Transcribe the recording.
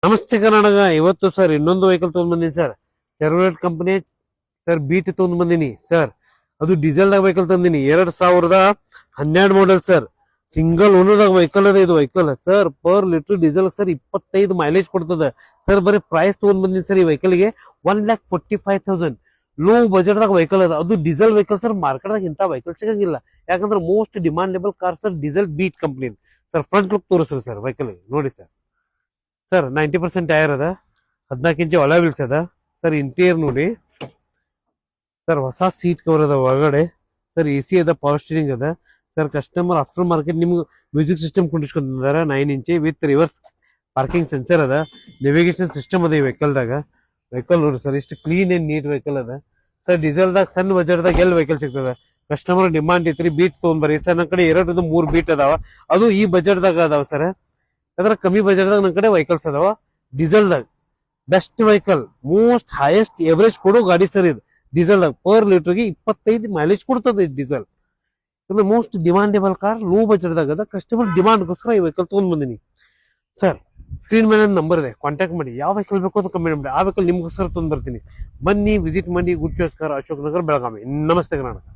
ನಮಸ್ತೆ ಕರ್ನಾಟಕ. ಇವತ್ತು ಸರ್ ಇನ್ನೊಂದು ವೆಹಿಕಲ್ ತಗೊಂಡ್ ಬಂದೀನಿ ಸರ್. ಚೆರ್ವಲೆಟ್ ಕಂಪನಿ ಸರ್ ಬೀಟ್ ತಗೊಂಡ್ ಬಂದೀನಿ ಸರ್. ಅದು ಡೀಸೆಲ್ ದಾಗ ವೆಹಿಕಲ್ ತಂದಿನಿ. 2012 model sir. Single owner vehicle ಅದ ಇದು vehicle sir. Per litre diesel sir 25 mileage ಕೊಡ್ತದ ಸರ್. ಬರೀ ಪ್ರೈಸ್ ತಗೊಂಡ್ ಬಂದಿನಿ ಸರ್. ಈ ವೆಹಿಕಲ್ ಗೆ 1,45,000 ಲೋ ಬಜೆಟ್ ದಾಗ ವೆಹಿಕಲ್ ಅದ. ಅದು ಡೀಸೆಲ್ ವೆಹಿಕಲ್ ಸರ್. ಮಾರ್ಕೆಟ್ ದಾಗ ಇಂತ ವೆಹಿಕಲ್ ಸಿಗಂಗಿಲ್ಲ. ಯಾಕಂದ್ರೆ most demandable car sir diesel beat company sir. Front look ತೋರಿಸ್ರಿ ಸರ್ ವೆಹಿಕಲ್ ನೋಡಿ ಸರ್. ಸರ್ 90% ಟೈರ್ ಅದ. 14 ಇಂಚ್ ಒಳ ವೀಲ್ಸ್ ಅದ ಸರ್. ಇಂಟೀರಿಯರ್ ನೋಡಿ ಸರ್. ಹೊಸ ಸೀಟ್ ಕವರ್ ಅದ ಒಳಗಡೆ ಸರ್. AC ಅದ, ಪವರ್ ಸ್ಟೀರಿಂಗ್ ಅದ ಸರ್. ಕಸ್ಟಮರ್ ಆಫ್ಟರ್ ಮಾರ್ಕೆಟ್ ನಿಮ್ಗೆ ಮ್ಯೂಸಿಕ್ ಸಿಸ್ಟಮ್ ಕೊಂಡಿಸ್ಕೊಂಡಿದ್ದಾರೆ 9 inch with reverse parking sensor ಅದ. ನೇವಿಗೇಷನ್ ಸಿಸ್ಟಮ್ ಅದ ಈ ವೆಹಿಕಲ್ ದಾಗ. ವೆಹಿಕಲ್ ನೋಡಿ ಸರ್ ಇಷ್ಟು ಕ್ಲೀನ್ ಅಂಡ್ ನೀಟ್ ವೆಹಿಕಲ್ ಅದ ಸರ್. ಡೀಸೆಲ್ ದಾಗ ಸಣ್ಣ ಬಜೆಟ್ ದಾಗ ಎಲ್ಲಿ ವೆಹಿಕಲ್ ಸಿಗ್ತದ. ಕಸ್ಟಮರ್ ಡಿಮಾಂಡ್ ಐತ್ರಿ ಬೀಟ್ ತಗೊಂಡ್ಬರಿ ಸರ್. ನನ್ನ ಕಡೆ 2-3 ಬೀಟ್ ಅದಾವ. ಅದು ಈ ಬಜೆಟ್ ದಾಗ ಅದಾವ ಸರ್. ಅದ್ರ ಕಮ್ಮಿ ಬಜೆಟ್ ದಾಗ ನನ್ನ ಕಡೆ ವೆಹಿಕಲ್ಸ್ ಅದಾವ ಡೀಸೆಲ್ ದಾಗ. Best vehicle, most highest average ಕೊಡೋ ಗಾಡಿ ಸರ್ ಇದು. ಡೀಸೆಲ್ ದಾಗ ಪರ್ ಲೀಟರ್ ಗೆ 25 ಮೈಲೇಜ್ ಕೊಡ್ತದೆ ಡೀಸೆಲ್. ಅಂದ್ರೆ most demandable car, low budget ದಾಗ ಅದ. ಕಸ್ಟಮರ್ ಡಿಮಾಂಡ್ಗೋಸ್ಕರ ಈ ವೆಹಿಕಲ್ ತಗೊಂಡ್ ಬಂದಿನಿ ಸರ್. ಸ್ಕ್ರೀನ್ ಮೇಲೆ ನಂಬರ್ ಇದೆ, ಕಾಂಟ್ಯಾಕ್ಟ್ ಮಾಡಿ. ಯಾವ ವೆಹಿಕಲ್ ಬೇಕು ಅಂತ ಕಮೆಂಟ್ ಮಾಡಿ. ಆ ವೆಹಿಕಲ್ ನಿಮ್ಗೋಸ್ಕರ ತೊಗೊಂಡ್ ಬರ್ತೀನಿ. ಬನ್ನಿ, ವಿಸಿಟ್ ಮಾಡಿ. Good choice car, Ashok Nagar, Belagavi. ನಮಸ್ತೆ ಕರ್ನಾಟಕ.